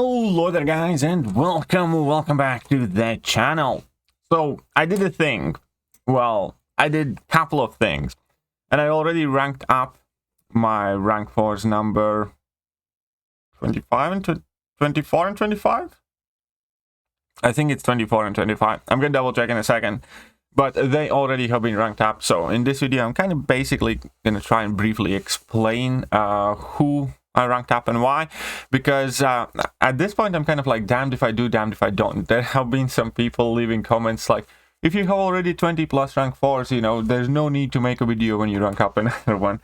Hello there guys, and welcome back to the channel. So I did a thing. Well, I did a couple of things, and I already ranked up my rank force number 25 and 24 and 25. I think it's 24 and 25. I'm gonna double check in a second, but they already have been ranked up. So in this video I'm kind of basically gonna try and briefly explain who I ranked up and why, because at this point I'm kind of like damned if I do, damned if I don't. There have been some people leaving comments like, if you have already 20 plus rank 4s, you know, there's no need to make a video when you rank up another one.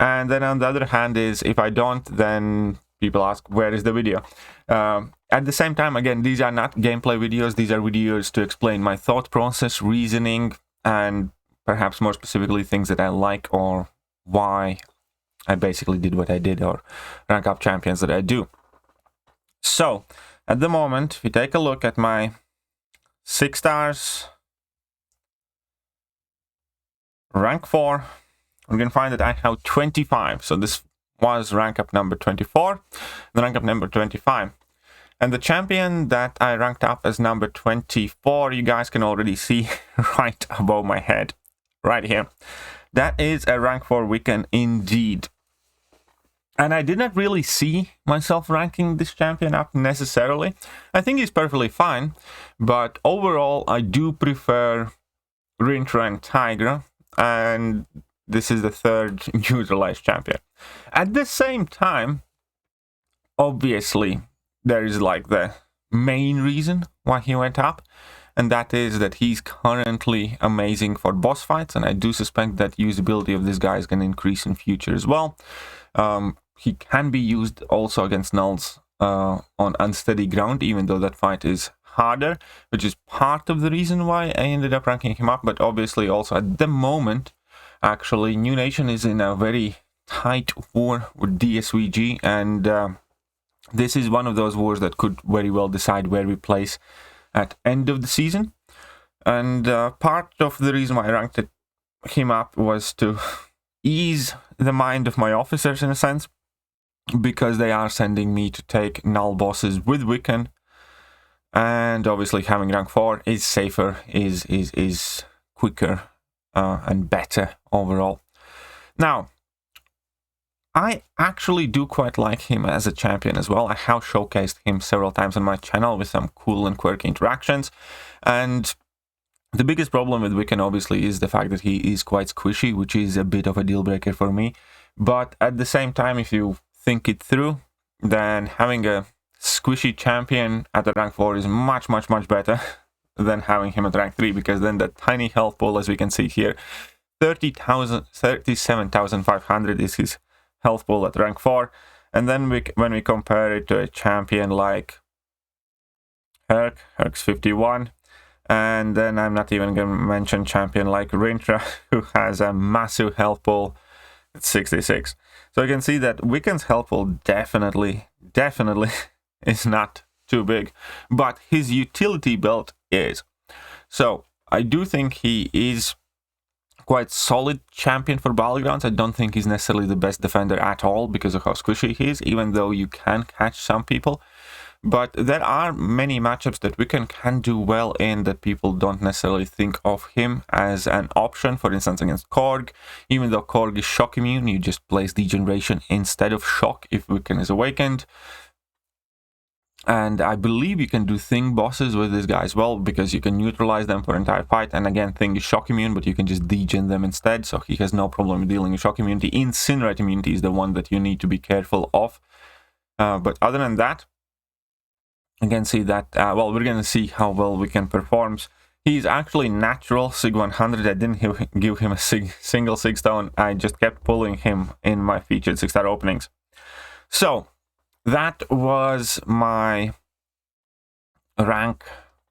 And then on the other hand is, if I don't, then people ask, where is the video? At the same time, again, these are not gameplay videos. These are videos to explain my thought process, reasoning, and perhaps more specifically things that I like or why I basically did what I did, or rank up champions that I do. So at the moment, if you take a look at my 6 stars rank 4, we're going to find that I have 25. So this was rank up number 24, the rank up number 25. And the champion that I ranked up as number 24, you guys can already see right above my head, right here. That is a rank 4 Wiccan indeed. And I did not really see myself ranking this champion up necessarily. I think he's perfectly fine, but overall I do prefer Rintra and Tigra, and this is the third neutralized champion. At the same time, obviously, there is like the main reason why he went up, and that is that he's currently amazing for boss fights, and I do suspect that usability of this guy is going to increase in future as well. He can be used also against nulls on unsteady ground, even though that fight is harder, which is part of the reason why I ended up ranking him up. But obviously also at the moment, actually, New Nation is in a very tight war with DSVG, and this is one of those wars that could very well decide where we place at end of the season. And part of the reason why I ranked him up was to ease the mind of my officers in a sense, because they are sending me to take null bosses with Wiccan, and obviously having rank 4 is safer, is quicker and better overall. Now, I actually do quite like him as a champion as well. I have showcased him several times on my channel with some cool and quirky interactions, and the biggest problem with Wiccan obviously is the fact that he is quite squishy, which is a bit of a deal breaker for me. But at the same time, if you think it through, then having a squishy champion at the rank 4 is much better than having him at rank 3, because then that tiny health pool, as we can see here, 37,500 is his health pool at rank 4. And then when we compare it to a champion like Herc's 51, and then I'm not even going to mention champion like Rintra, who has a massive health pool at 66. So you can see that Wiccan's health pool definitely is not too big, but his utility belt is. So I do think he is quite solid champion for battlegrounds. I don't think he's necessarily the best defender at all because of how squishy he is, even though you can catch some people. But there are many matchups that Wiccan can do well in that people don't necessarily think of him as an option. For instance, against Korg, even though Korg is shock immune, you just place Degeneration instead of shock if Wiccan is awakened. And I believe you can do Thing bosses with this guy as well, because you can neutralize them for entire fight. And again, Thing is shock immune, but you can just degen them instead, so he has no problem with dealing with shock immunity. Incinerate immunity is the one that you need to be careful of. But other than that, again, see that, well, we're going to see how well Wiccan performs. He's actually natural Sig 100. I didn't give him a single 6-star. I just kept pulling him in my featured 6-star openings. So that was my rank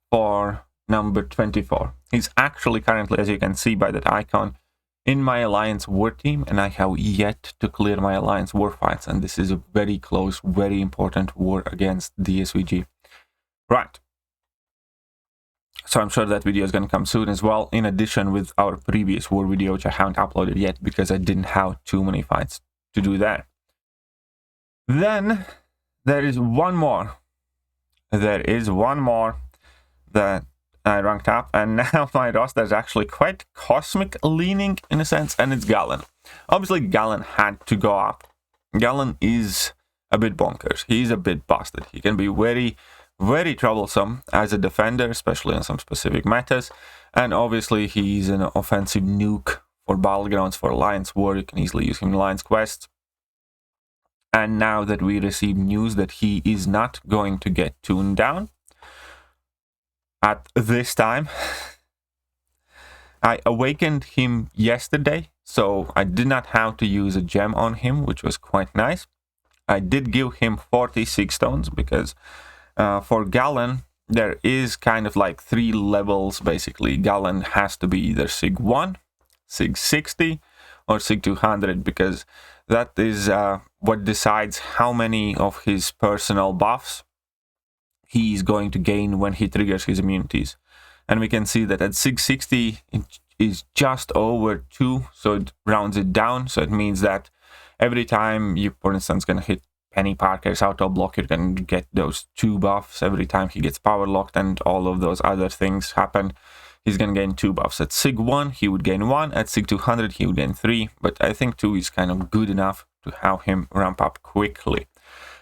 for number 24. He's actually currently, as you can see by that icon, in my Alliance war team, and I have yet to clear my Alliance war fights, and this is a very close, very important war against DSVG. Right. So I'm sure that video is going to come soon as well, in addition with our previous war video, which I haven't uploaded yet because I didn't have too many fights to do that. Then there is one more. There is one more that I ranked up, and now my roster is actually quite cosmic leaning in a sense, and it's Galen. Obviously, Galen had to go up. Galen is a bit bonkers. He's a bit busted. He can be very, very troublesome as a defender, especially on some specific metas. And obviously, he's an offensive nuke for battlegrounds, for Alliance War. You can easily use him in Alliance quests. And now that we receive news that he is not going to get tuned down at this time, I awakened him yesterday, so I did not have to use a gem on him, which was quite nice. I did give him 46 stones because for Galen, there is kind of like 3 levels basically. Galen has to be either Sig 1, Sig 60, or Sig 200, because that is what decides how many of his personal buffs he is going to gain when he triggers his immunities. And we can see that at Sig 60 it is just over 2, so it rounds it down. So it means that every time you, for instance, gonna hit Penny Parker's auto block, you're gonna get those 2 buffs. Every time he gets power locked and all of those other things happen, he's gonna gain 2 buffs. At Sig 1 he would gain 1, at Sig 200 he would gain 3, but I think 2 is kind of good enough to have him ramp up quickly.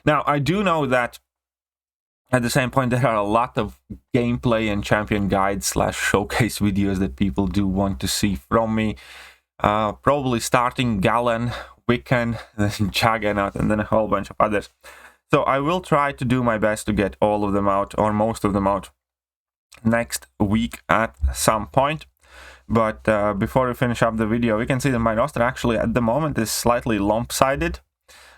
Now I do know that at the same point, there are a lot of gameplay and champion guides / showcase videos that people do want to see from me. Probably starting Galen, Wiccan, then Juggernaut, and then a whole bunch of others. So I will try to do my best to get all of them out, or most of them out, next week at some point. But before we finish up the video, we can see that my roster actually at the moment is slightly lopsided.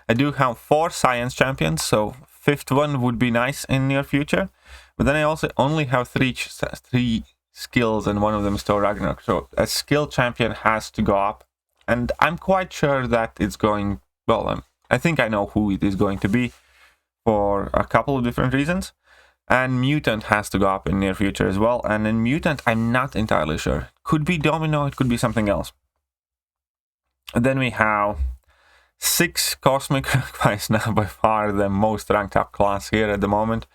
I do have 4 science champions, so 5th one would be nice in near future. But then I also only have 3 skills, and one of them is Thor Ragnarok. So a skill champion has to go up, and I'm quite sure that it's going, well, I think I know who it is going to be for a couple of different reasons. And Mutant has to go up in near future as well. And in Mutant, I'm not entirely sure. Could be Domino, it could be something else. And then we have 6 Cosmic Rank 5, now by far the most ranked up class here at the moment.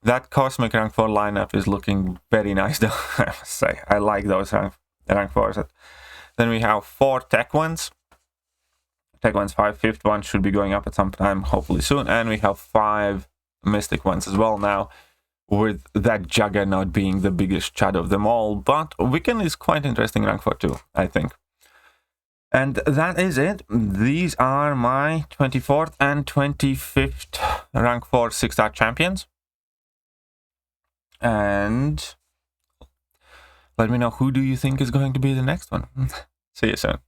That Cosmic Rank 4 lineup is looking very nice though, I must say. I like those rank 4s. Then we have 4 Tech ones. Tech ones 5, 5th one should be going up at some time, hopefully soon. And we have 5 Mystic ones as well now, with that Juggernaut being the biggest chud of them all. But Wiccan is quite interesting rank 4 too, I think. And that is it. These are my 24th and 25th rank 4 6-star champions. And let me know, who do you think is going to be the next one? See you soon.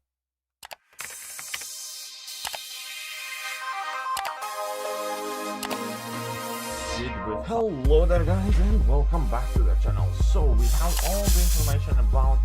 Hello there guys, and welcome back to the channel. So we have all the information about